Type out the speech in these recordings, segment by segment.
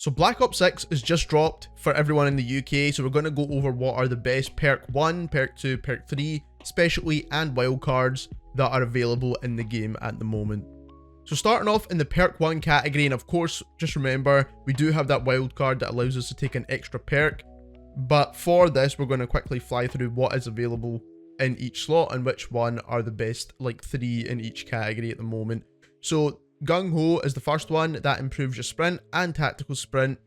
So Black Ops 6 is just dropped for everyone in the UK, so we're going to go over what are the best perk 1, perk 2, perk 3, specialty and wildcards that are available in the game at the moment. So starting off in the perk 1 category, and of course just remember we do have that wildcard that allows us to take an extra perk, but for this we're going to quickly fly through what is available in each slot and which one are the best, like 3 in each category at the moment. So Gung Ho is the first one that improves your sprint and tactical sprint,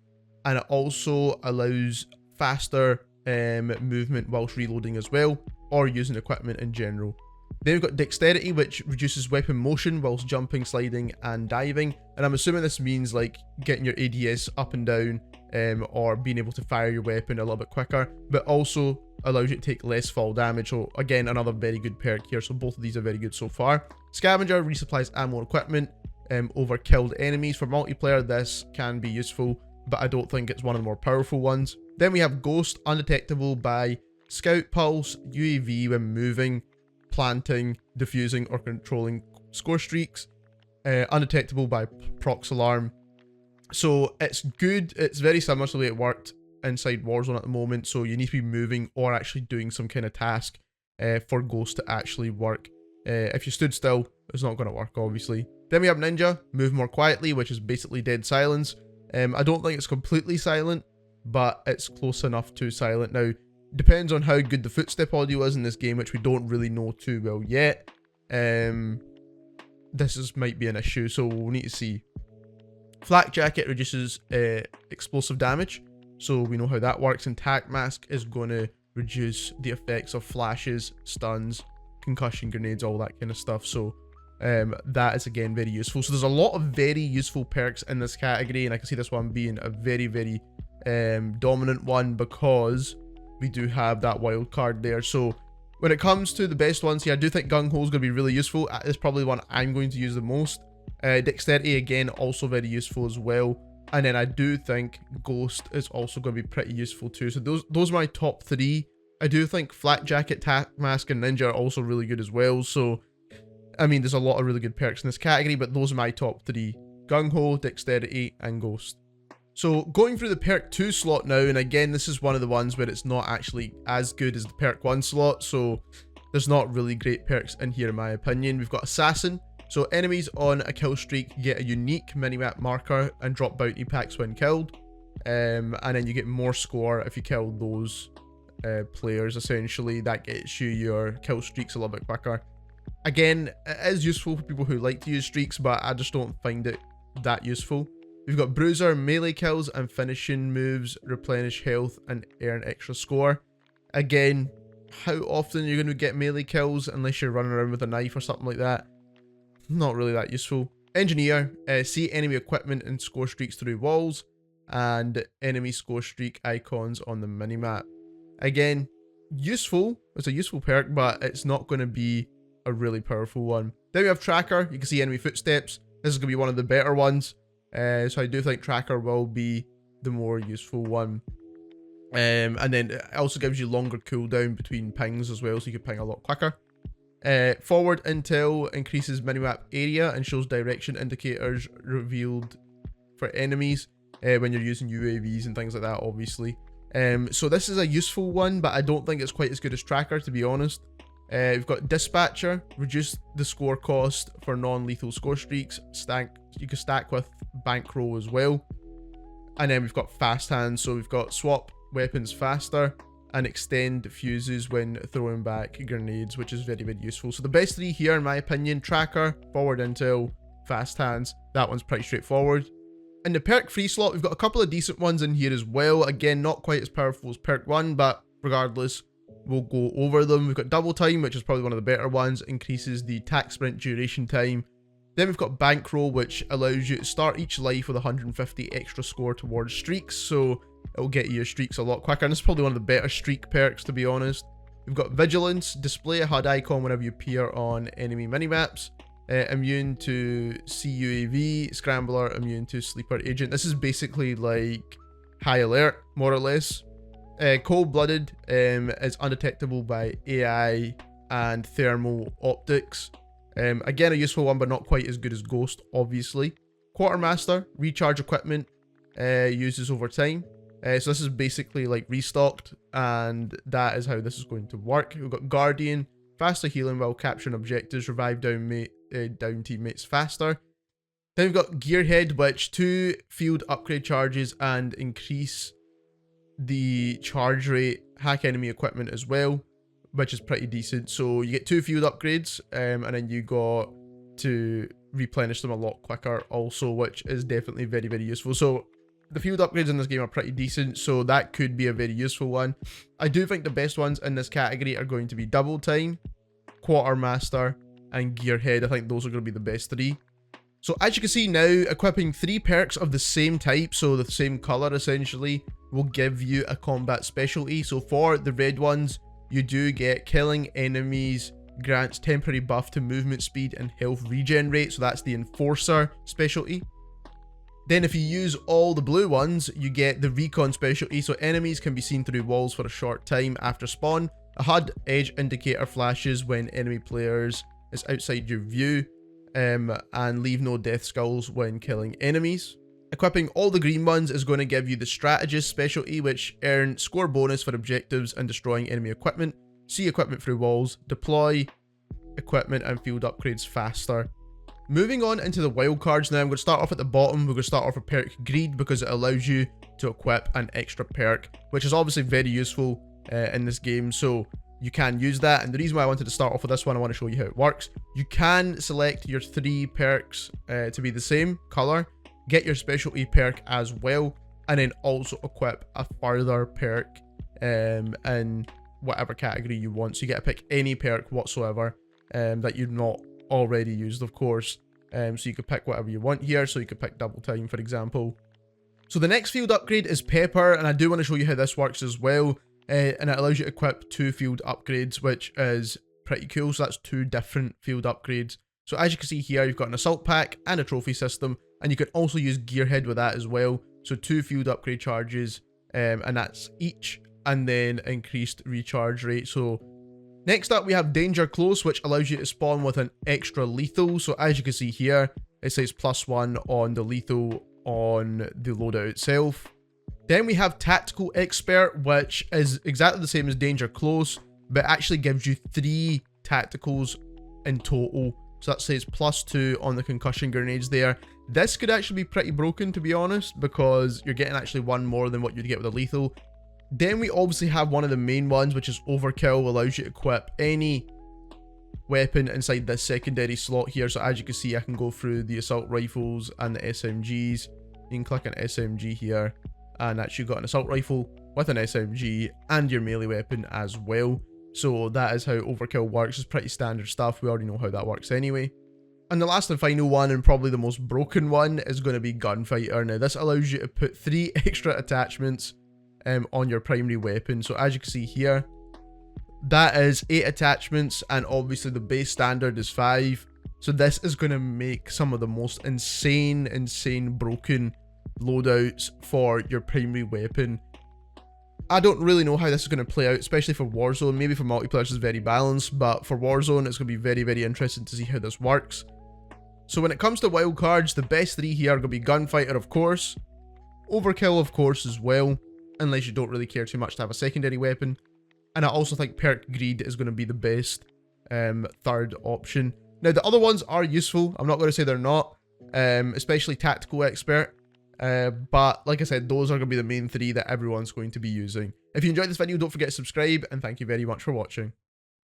and it also allows faster movement whilst reloading as well, or using equipment in general. Then we've got Dexterity, which reduces weapon motion whilst jumping, sliding and diving, and I'm assuming this means like getting your ADS up and down, or being able to fire your weapon a little bit quicker, but also allows you to take less fall damage. So again, another very good perk here, so both of these are very good so far. Scavenger resupplies ammo and equipment over killed enemies. For multiplayer this can be useful, but I don't think it's one of the more powerful ones. Then we have Ghost, undetectable by Scout Pulse, UAV when moving, planting, diffusing or controlling score streaks, undetectable by Prox Alarm. So it's good, it's very similar to the way it worked inside Warzone at the moment, so you need to be moving or actually doing some kind of task for Ghost to actually work. If you stood still, it's not going to work obviously. Then we have Ninja, move more quietly, which is basically dead silence. I don't think it's completely silent, but it's close enough to silent. Now, depends on how good the footstep audio is in this game, which we don't really know too well yet. This might be an issue, so we'll need to see. Flak Jacket reduces explosive damage, so we know how that works. And Tac Mask is going to reduce the effects of flashes, stuns, concussion grenades, all that kind of stuff. So that is again very useful. So there's a lot of very useful perks in this category, and I can see this one being a very, very dominant one because we do have that wild card there. So when it comes to the best ones here, I do think Gung Ho is going to be really useful. It's probably one I'm going to use the most. Dexterity again, also very useful as well. And then I do think Ghost is also going to be pretty useful too. So those are my top 3. I do think Flak Jacket, Tac Mask and Ninja are also really good as well. So I mean, there's a lot of really good perks in this category, but those are my top 3. Gung Ho, Dexterity and Ghost. So going through the perk 2 slot now, and again this is one of the ones where it's not actually as good as the perk 1 slot, so there's not really great perks in here in my opinion. We've got Assassin. So enemies on a kill streak get a unique minimap marker and drop bounty packs when killed, and then you get more score if you kill those players. Essentially that gets you your kill streaks a little bit quicker. Again, it is useful for people who like to use streaks, but I just don't find it that useful. We've got Bruiser, melee kills and finishing moves replenish health and earn extra score. Again, how often you're going to get melee kills unless you're running around with a knife or something like that? Not really that useful. Engineer, see enemy equipment and score streaks through walls, and enemy score streak icons on the minimap. Again, useful, it's a useful perk, but it's not going to be a really powerful one. Then we have Tracker. You can see enemy footsteps. This is going to be one of the better ones, so I do think Tracker will be the more useful one. And then it also gives you longer cooldown between pings as well, so you can ping a lot quicker. Forward intel increases minimap area and shows direction indicators revealed for enemies when you're using UAVs and things like that, obviously. So this is a useful one, but I don't think it's quite as good as Tracker, to be honest. We've got Dispatcher, reduce the score cost for non-lethal score streaks. You can stack with Bankroll as well. And then we've got Fast Hands, so we've got swap weapons faster and extend fuses when throwing back grenades, which is very, very useful. So the best 3 here in my opinion: Tracker, Forward Intel, Fast Hands. That one's pretty straightforward. In the perk 3 slot, we've got a couple of decent ones in here as well. Again, not quite as powerful as perk 1, but regardless, we'll go over them. We've got Double Time, which is probably one of the better ones, increases the attack sprint duration time. Then we've got Bankroll, which allows you to start each life with 150 extra score towards streaks, so it'll get you your streaks a lot quicker, and this is probably one of the better streak perks, to be honest. We've got Vigilance, display a HUD icon whenever you appear on enemy minimaps. Immune to CUAV, Scrambler, immune to Sleeper Agent. This is basically like High Alert, more or less. Cold-Blooded is undetectable by AI and thermal optics. Again, a useful one, but not quite as good as Ghost, obviously. Quartermaster, recharge equipment uses over time. So this is basically like restocked, and that is how this is going to work. We've got Guardian, faster healing while capturing objectives, revive down teammates faster. Then we've got Gearhead, which 2 field upgrade charges and increase the charge rate, hack enemy equipment as well, which is pretty decent. So you get 2 field upgrades, and then you got to replenish them a lot quicker also, which is definitely very, very useful. So the field upgrades in this game are pretty decent, so that could be a very useful one. I do think the best ones in this category are going to be Double Time, Quartermaster, and Gearhead. I think those are going to be the best 3. So as you can see now, equipping 3 perks of the same type, so the same color essentially, will give you a combat specialty. So for the red ones, you do get killing enemies grants temporary buff to movement speed and health regen rate, so that's the Enforcer specialty. Then if you use all the blue ones, you get the Recon specialty, so enemies can be seen through walls for a short time after spawn. A HUD edge indicator flashes when enemy players is outside your view, and leave no death skulls when killing enemies. Equipping all the green ones is going to give you the Strategist specialty, which earn score bonus for objectives and destroying enemy equipment, see equipment through walls, deploy equipment and field upgrades faster. Moving on into the wildcards now, I'm going to start off at the bottom. We're going to start off with perk Greed because it allows you to equip an extra perk, which is obviously very useful in this game, so you can use that. And the reason why I wanted to start off with this one, I want to show you how it works. You can select your 3 perks to be the same color, get your specialty perk as well, and then also equip a further perk in whatever category you want. So you get to pick any perk whatsoever that you've not already used, of course. So you could pick whatever you want here. So you could pick Double Time, for example. So the next field upgrade is Pepper, and I do want to show you how this works as well. And it allows you to equip 2 field upgrades, which is pretty cool. So that's 2 different field upgrades. So as you can see here, you've got an assault pack and a trophy system, and you can also use Gearhead with that as well. So 2 field upgrade charges, and that's each, and then increased recharge rate. So next up, we have Danger Close, which allows you to spawn with an extra lethal. So as you can see here, it says +1 on the lethal on the loadout itself. Then we have Tactical Expert, which is exactly the same as Danger Close, but actually gives you 3 tacticals in total. So that says +2 on the concussion grenades there. This could actually be pretty broken, to be honest, because you're getting actually 1 more than what you'd get with a lethal. Then we obviously have one of the main ones, which is Overkill, allows you to equip any weapon inside this secondary slot here. So as you can see, I can go through the assault rifles and the SMGs. You can click on SMG here, and actually got an assault rifle with an SMG and your melee weapon as well. So that is how Overkill works. It's pretty standard stuff. We already know how that works anyway. And the last and final one, and probably the most broken one, is going to be Gunfighter. Now this allows you to put 3 extra attachments on your primary weapon. So as you can see here, that is 8 attachments, and obviously the base standard is 5. So this is going to make some of the most insane broken loadouts for your primary weapon. I don't really know how this is going to play out, especially for Warzone. Maybe for multiplayer it's very balanced, but for Warzone it's going to be very interesting to see how this works. So when it comes to wildcards, the best 3 here are going to be Gunfighter, of course, Overkill, of course, as well, unless you don't really care too much to have a secondary weapon. And I also think perk Greed is going to be the best 3rd option. Now the other ones are useful, I'm not going to say they're not, especially Tactical Expert. But like I said, those are going to be the main 3 that everyone's going to be using. If you enjoyed this video, don't forget to subscribe, and thank you very much for watching.